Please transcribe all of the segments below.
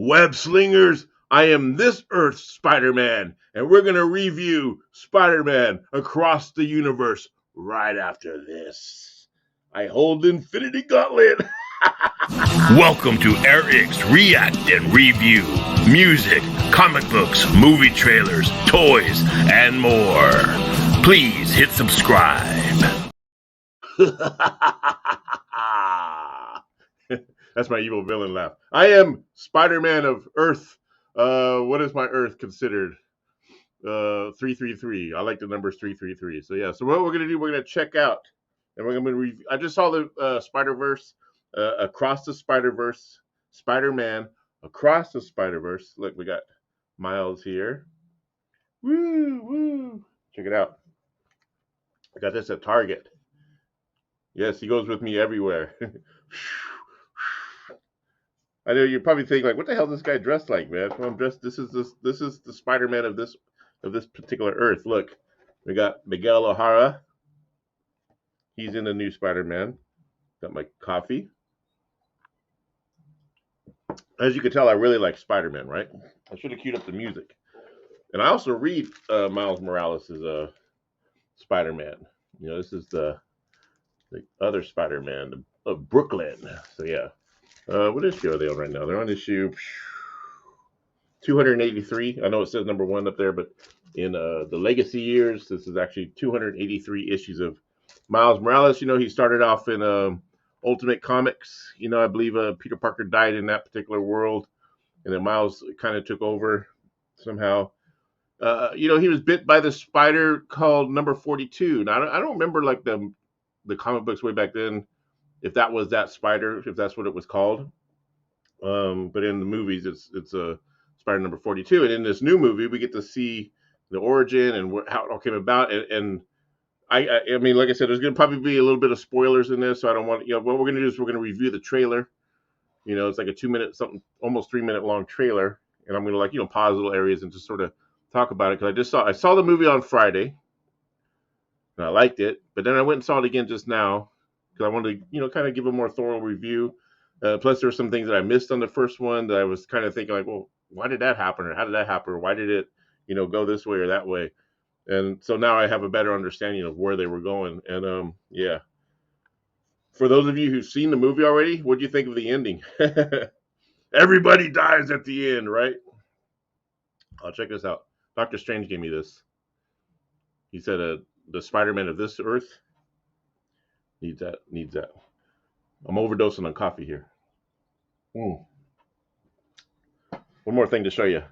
Web slingers, I am this Earth's Spider-Man, and we're going to review Spider-Man Across the Universe right after this. I hold the Infinity Gauntlet. Welcome to Eric's React and Review. Music, comic books, movie trailers, toys, and more. Please hit subscribe. That's my evil villain laugh. I am Spider-Man of Earth. What is my Earth considered? 333. I like the numbers 333. So yeah. So what we're gonna do? We're gonna check out, and we're gonna review. I just saw the Spider-Verse, Across the Spider-Verse, Spider-Man Across the Spider-Verse. Look, we got Miles here. Woo woo! Check it out. I got this at Target. Yes, he goes with me everywhere. I know you're probably thinking like, what the hell is this guy dressed like, man? Well, I'm dressed. This is the Spider-Man of this particular Earth. Look, we got Miguel O'Hara. He's in the new Spider-Man. Got my coffee. As you can tell, I really like Spider-Man, right? I should have queued up the music. And I also read Miles Morales' Spider-Man. You know, this is the other Spider-Man of Brooklyn. So yeah. What issue are they on right now? They're on issue 283. I know it says number 1 up there, but in the legacy years, this is actually 283 issues of Miles Morales. You know, he started off in Ultimate Comics. You know, I believe Peter Parker died in that particular world, and then Miles kind of took over somehow. You know, he was bit by the spider called number 42. Now, I don't remember like the comic books way back then, if that was that spider, if that's what it was called. But in the movies, it's a spider number 42. And in this new movie, we get to see the origin and how it all came about. And I mean, like I said, there's going to probably be a little bit of spoilers in this. So I don't want, you know, what we're going to do is we're going to review the trailer. You know, it's like a 2-minute, something, almost 3-minute long trailer. And I'm going to like, you know, pause little areas and just sort of talk about it. Because I saw the movie on Friday and I liked it. But then I went and saw it again just now. I wanted to, you know, kind of give a more thorough review. Plus, there were some things that I missed on the first one that I was kind of thinking like, well, why did that happen? Or how did that happen? Or why did it, you know, go this way or that way? And so now I have a better understanding of where they were going. And yeah. For those of you who've seen the movie already, what do you think of the ending? Everybody dies at the end, right? I'll check this out. Dr. Strange gave me this. He said the Spider-Man of this Earth needs that. I'm overdosing on coffee here. One more thing to show you.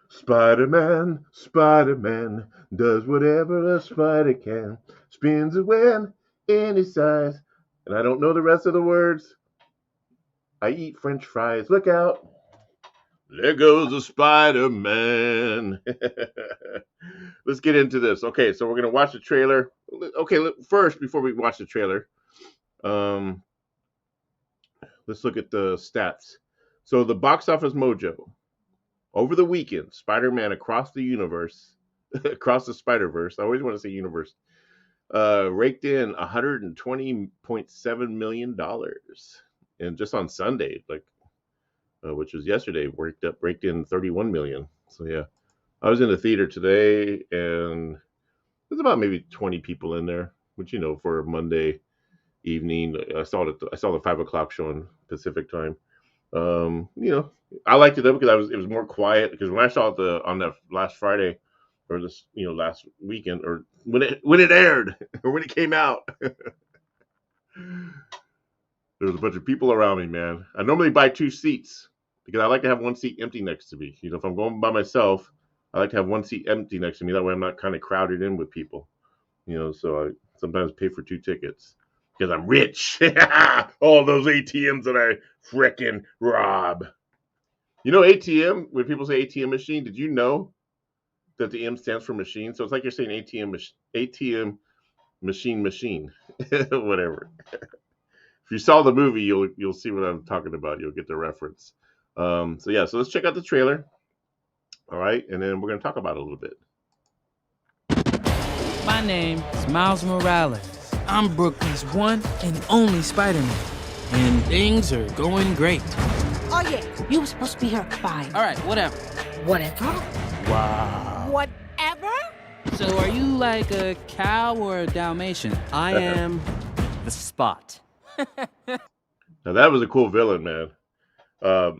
Spider-Man, Spider-Man, does whatever a spider can. Spins a web any size. And I don't know the rest of the words. I eat French fries. Look out. There goes the Spider-Man. Let's get into this. Okay, so we're going to watch the trailer. Okay, first, before we watch the trailer, let's look at the stats. So the box office mojo. Over the weekend, Spider-Man Across the Universe, Across the Spider-Verse, I always want to say universe, raked in $120.7 million. And just on Sunday, like, which was yesterday, raked in 31 million. So yeah, I was in the theater today, and there's about maybe 20 people in there, which, you know, for a Monday evening, I saw the 5:00 show in Pacific time. You know, I liked it though because it was more quiet. Because when I saw it on that last Friday, or this, you know, last weekend, or when it aired, or when it came out. There was a bunch of people around me, man. I normally buy 2 seats because I like to have one seat empty next to me. You know, if I'm going by myself, I like to have one seat empty next to me. That way I'm not kind of crowded in with people. You know, so I sometimes pay for 2 tickets because I'm rich. All those ATMs that I frickin' rob. You know, ATM, when people say ATM machine, did you know that the M stands for machine? So it's like you're saying ATM machine, whatever. If you saw the movie, you'll see what I'm talking about. You'll get the reference. So yeah, so let's check out the trailer. All right, and then we're gonna talk about it a little bit. My name is Miles Morales. I'm Brooklyn's one and only Spider-Man. And things are going great. Oh, yeah. You were supposed to be here at 5. All right, whatever. Whatever? Wow. Whatever? So are you like a cow or a Dalmatian? I am the Spot. Now that was a cool villain, man.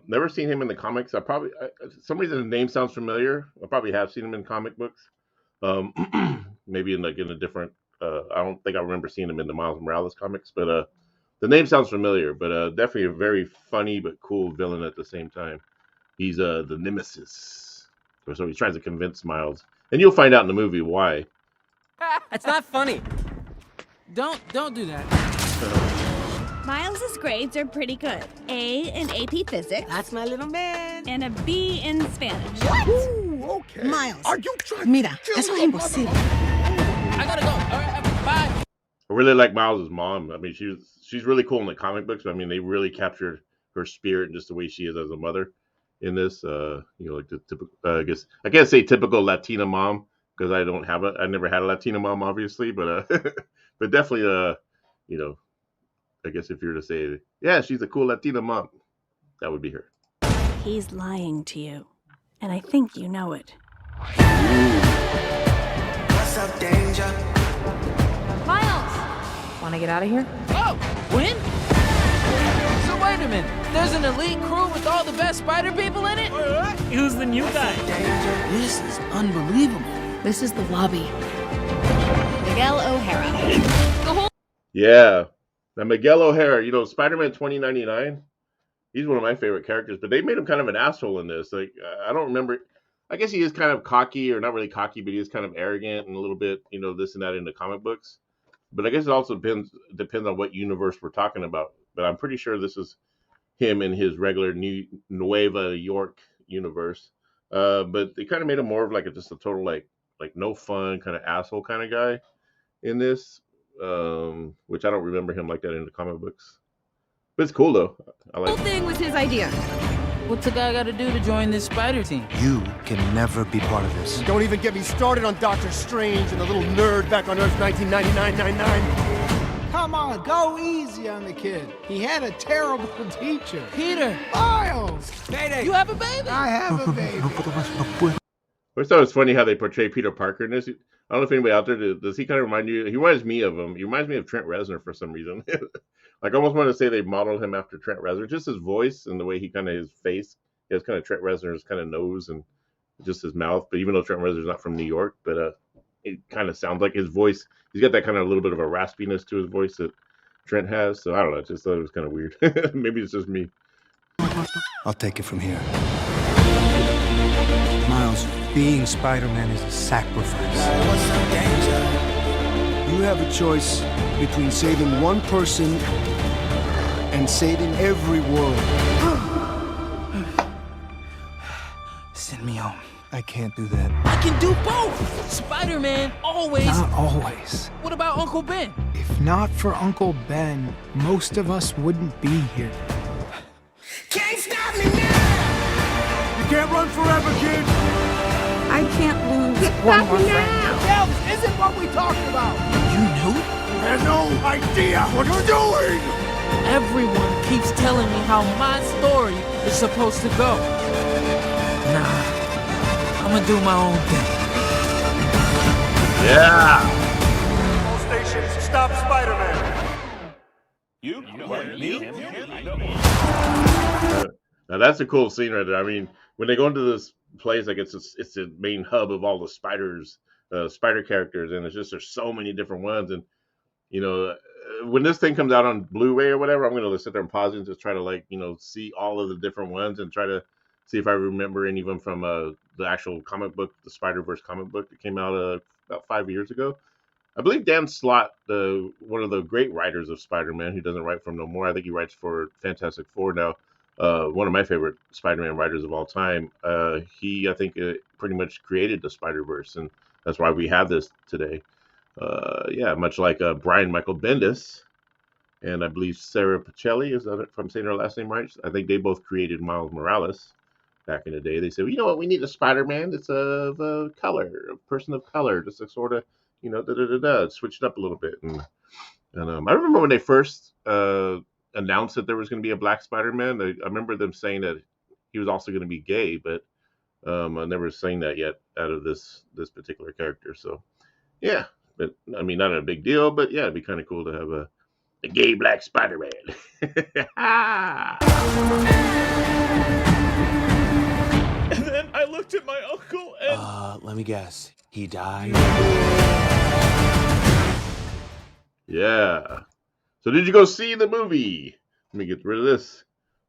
Never seen him in the comics. For some reason the name sounds familiar. I probably have seen him in comic books. Maybe in a different. I don't think I remember seeing him in the Miles Morales comics, but the name sounds familiar. But definitely a very funny but cool villain at the same time. He's the nemesis, so he tries to convince Miles, and you'll find out in the movie why. It's not funny. Don't do that. Miles's grades are pretty good. A in AP Physics. That's my little man. And a B in Spanish. Ooh, okay. Miles. Are you trying Mira, eso es imposible. I gotta go. All right, bye. I really like Miles' mom. I mean, she's really cool in the comic books. I mean, they really captured her spirit and just the way she is as a mother in this. Like the typical. I guess I can't say typical Latina mom because I never had a Latina mom, obviously, but but definitely I guess if you were to say, yeah, she's a cool Latina mom, that would be her. He's lying to you. And I think you know it. What's up, danger? Miles! Want to get out of here? Oh, when? So wait a minute. There's an elite crew with all the best spider people in it? Who's the new guy? This is unbelievable. This is the lobby. Miguel O'Hara. Yeah. Now, Miguel O'Hara, Spider-Man 2099, he's one of my favorite characters, but they made him kind of an asshole in this. Like, I don't remember. I guess he is kind of cocky, or not really cocky, but he is kind of arrogant and a little bit, this and that in the comic books. But I guess it also depends on what universe we're talking about. But I'm pretty sure this is him in his regular Nueva York universe. But they kind of made him more of like just a total like no fun kind of asshole kind of guy in this. Which I don't remember him like that in the comic books. But it's cool though. I like The whole thing was his idea. What's a guy got to do to join this spider team? You can never be part of this. Don't even get me started on Doctor Strange and the little nerd back on Earth 1999-99. Come on, go easy on the kid. He had a terrible teacher. Peter! Miles! Mayday! You have a baby? I have a baby. I always thought it was funny how they portray Peter Parker in this. I don't know if anybody out there does he kind of remind you? He reminds me of him. He reminds me of Trent Reznor for some reason. Like I almost want to say they modeled him after Trent Reznor, just his voice and the way he kind of his face. He has kind of Trent Reznor's kind of nose and just his mouth. But even though Trent Reznor's not from New York, but it kind of sounds like his voice. He's got that kind of little bit of a raspiness to his voice that Trent has. So I don't know. I just thought it was kind of weird. Maybe it's just me. I'll take it from here. Miles, being Spider-Man is a sacrifice. What's up, danger? You have a choice between saving one person and saving every world. Send me home. I can't do that. I can do both! Spider-Man always... Not always. What about Uncle Ben? If not for Uncle Ben, most of us wouldn't be here. Can't stop me now! You can't run forever, kid. I can't lose one more friend. Hell, this isn't what we talked about! You knew? Has no idea what you're doing. Everyone keeps telling me how my story is supposed to go. Nah, I'm gonna do my own thing. Yeah. All stations, stop Spider-Man. Now that's a cool scene right there. I mean, when they go into this place, like it's the main hub of all the spider characters, and it's just there's so many different ones. And when this thing comes out on Blu-ray or whatever, I'm gonna sit there and pause it and just try to see all of the different ones and try to see if I remember any of them from the actual comic book, the Spiderverse comic book that came out about 5 years ago. I believe Dan Slott, one of the great writers of Spider-Man, who doesn't write for him no more. I think he writes for Fantastic Four now. One of my favorite Spider-Man writers of all time. He, I think, pretty much created the Spider-Verse, and that's why we have this today. Much like Brian Michael Bendis, and I believe Sarah Pacelli, is that if I'm saying her last name right? I think they both created Miles Morales back in the day. They said, well, you know what, we need a Spider-Man that's of color, a person of color, just to sort of, switch it up a little bit. And I remember when they first announced that there was going to be a Black Spider-Man. I remember them saying that he was also going to be gay, but I never seen that yet out of this particular character. So yeah, but I mean, not a big deal, but yeah, it'd be kind of cool to have a gay Black Spider-Man. And then I looked at my uncle and let me guess. He died? Yeah. So did you go see the movie? Let me get rid of this.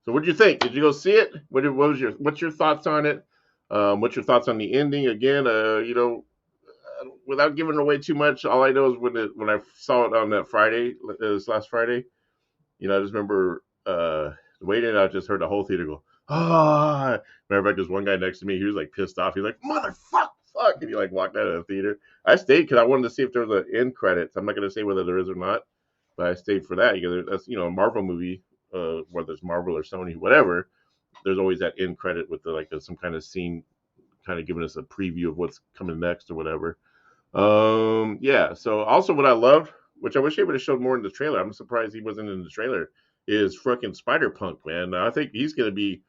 So what did you think? Did you go see it? What's your thoughts on it? What's your thoughts on the ending? Again, without giving away too much, all I know is when I saw it on that Friday, this last Friday, I just remember waiting. I just heard the whole theater go, ah. Matter of fact, there's one guy next to me. He was like pissed off. He's like, motherfuck, fuck, and he like walked out of the theater. I stayed because I wanted to see if there was an end credits. I'm not going to say whether there is or not, but I stayed for that because that's a Marvel movie, whether it's Marvel or Sony, whatever. There's always that end credit with some kind of scene, kind of giving us a preview of what's coming next or whatever. Yeah. So also what I loved, which I wish they would have showed more in the trailer. I'm surprised he wasn't in the trailer. Is fucking Spider-Punk, man. I think he's gonna be.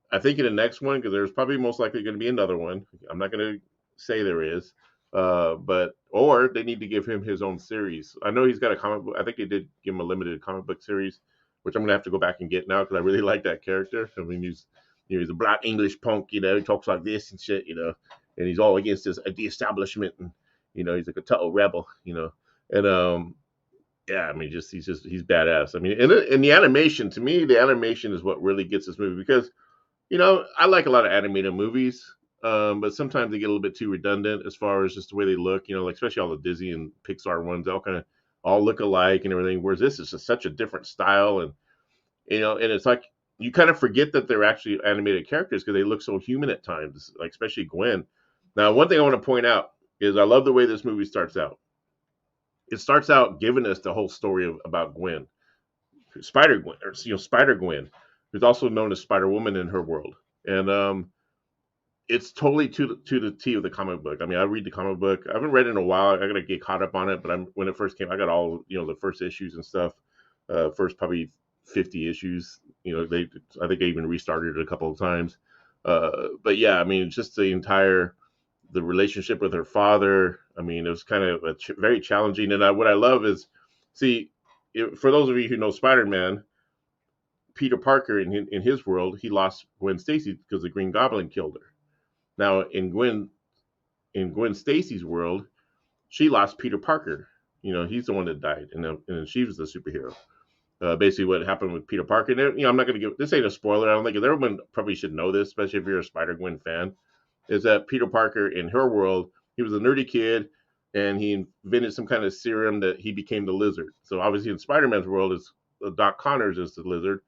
I think in the next one, because there's probably most likely going to be another one. I'm not going to say there is, or they need to give him his own series. I know he's got a comic book. I think they did give him a limited comic book series, which I'm going to have to go back and get now because I really like that character. I mean, he's a black English punk, he talks like this and shit, and he's all against the establishment, and he's like a total rebel, and yeah, I mean, he's badass. I mean, in the animation, to me, the animation is what really gets this movie because. I like a lot of animated movies, but sometimes they get a little bit too redundant as far as just the way they look. Like especially all the Disney and Pixar ones, they all look alike and everything. Whereas this is just such a different style, and and it's like you kind of forget that they're actually animated characters because they look so human at times, like especially Gwen. Now, one thing I want to point out is I love the way this movie starts out. It starts out giving us the whole story about Gwen, Spider Gwen, or Spider Gwen, who's also known as Spider Woman in her world, and it's totally to the T of the comic book. I mean, I read the comic book. I haven't read it in a while. I gotta get caught up on it, but when it first came, I got all the first issues and stuff. First probably 50 issues. I think they even restarted it a couple of times. But yeah, I mean, just the relationship with her father. I mean, it was kind of very challenging. And what I love is, for those of you who know Spider-Man. Peter Parker in his world, he lost Gwen Stacy because the Green Goblin killed her. Now in Gwen Stacy's world, she lost Peter Parker. He's the one that died, and she was the superhero. Basically, what happened with Peter Parker. And, I'm not going to give this ain't a spoiler. I don't think everyone probably should know this, especially if you're a Spider-Gwen fan. Is that Peter Parker in her world? He was a nerdy kid, and he invented some kind of serum that he became the Lizard. So obviously, in Spider-Man's world, is Doc Connors is the Lizard.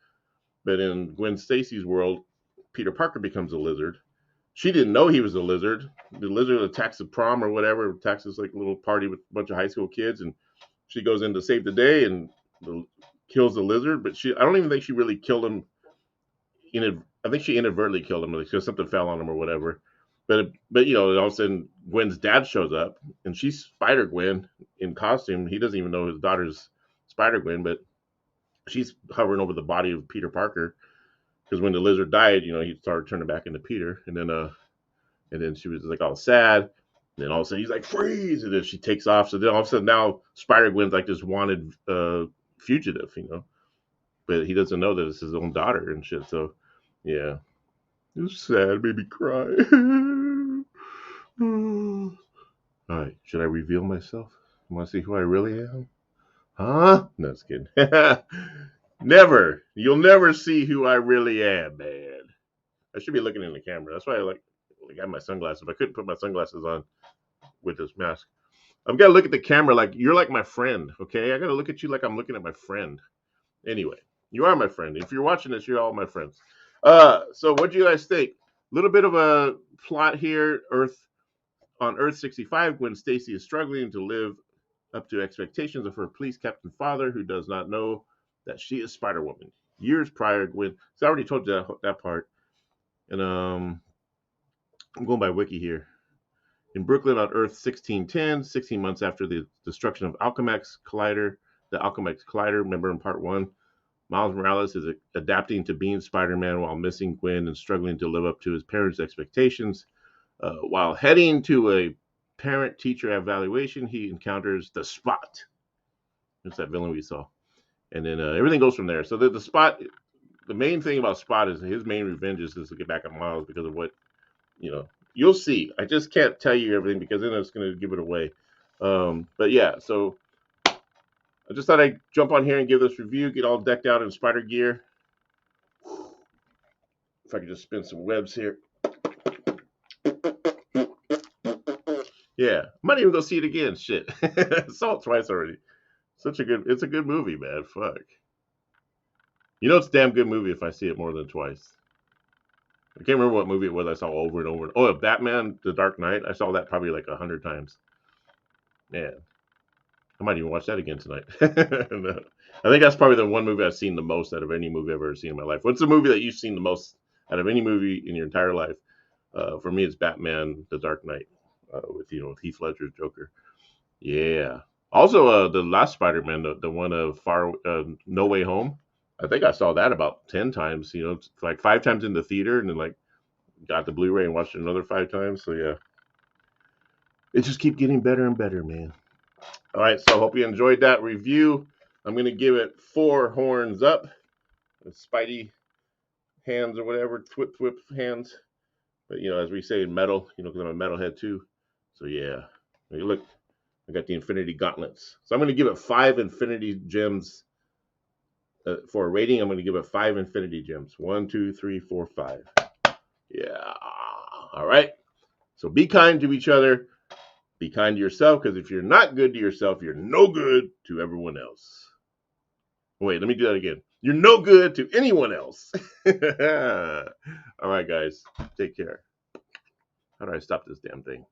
But in Gwen Stacy's world, Peter Parker becomes a Lizard. She didn't know he was a Lizard. The Lizard attacks the prom or whatever, attacks this like little party with a bunch of high school kids, and she goes in to save the day and kills the Lizard. But I don't even think she really killed him. I think she inadvertently killed him because something fell on him or whatever. But all of a sudden Gwen's dad shows up, and she's Spider Gwen in costume. He doesn't even know his daughter's Spider Gwen, but she's hovering over the body of Peter Parker because when the Lizard died, he started turning back into Peter, and then she was like all sad. And then all of a sudden he's like freeze, and then she takes off. So then all of a sudden now Spider Gwen's like this wanted fugitive, but he doesn't know that it's his own daughter and shit. So yeah, it was sad, it made me cry. All right, should I reveal myself? You want to see who I really am? Huh? No, just kidding. Never. You'll never see who I really am, man. I should be looking in the camera. That's why I got my sunglasses. I couldn't put my sunglasses on with this mask. I've got to look at the camera like you're like my friend, okay? I got to look at you like I'm looking at my friend. Anyway, you are my friend. If you're watching this, you're all my friends. So what do you guys think? A little bit of a plot here. On Earth 65, Gwen Stacy is struggling to live up to expectations of her police captain father, who does not know that she is Spider-Woman. Years prior, Gwen. So I already told you that part. And I'm going by Wiki here. In Brooklyn on Earth 1610, 16 months after the destruction of the Alchemax Collider, remember in part 1, Miles Morales is adapting to being Spider-Man while missing Gwen and struggling to live up to his parents' expectations. While heading to a parent-teacher evaluation, he encounters the Spot. It's that villain we saw. And then everything goes from there. So the Spot, the main thing about Spot is his main revenge is to get back at Miles because of what, you'll see. I just can't tell you everything because then it's going to give it away. But yeah, so I just thought I'd jump on here and give this review, get all decked out in spider gear. If I could just spin some webs here. Yeah, might even go see it again. Shit, saw it twice already. It's a good movie, man. Fuck. It's a damn good movie if I see it more than twice. I can't remember what movie it was I saw over and over. Oh, Batman: The Dark Knight. I saw that probably like 100 times. Man, I might even watch that again tonight. No. I think that's probably the one movie I've seen the most out of any movie I've ever seen in my life. What's the movie that you've seen the most out of any movie in your entire life? For me, it's Batman: The Dark Knight with Heath Ledger's Joker. Yeah. Also, the last Spider-Man, the one of No Way Home. I think I saw that about 10 times. Like 5 times in the theater, and then like got the Blu-ray and watched it another 5 times. So yeah, it just keeps getting better and better, man. All right, so I hope you enjoyed that review. I'm gonna give it 4 horns up, Spidey hands or whatever, twip hands. But as we say in metal, because I'm a metalhead too. So yeah, hey, look, I got the Infinity Gauntlets. So I'm gonna give it 5 Infinity Gems. For a rating, I'm going to give it 5 Infinity Gems. 1, 2, 3, 4, 5. Yeah. All right. So be kind to each other. Be kind to yourself, because if you're not good to yourself, you're no good to everyone else. Wait, let me do that again. You're no good to anyone else. All right, guys. Take care. How do I stop this damn thing?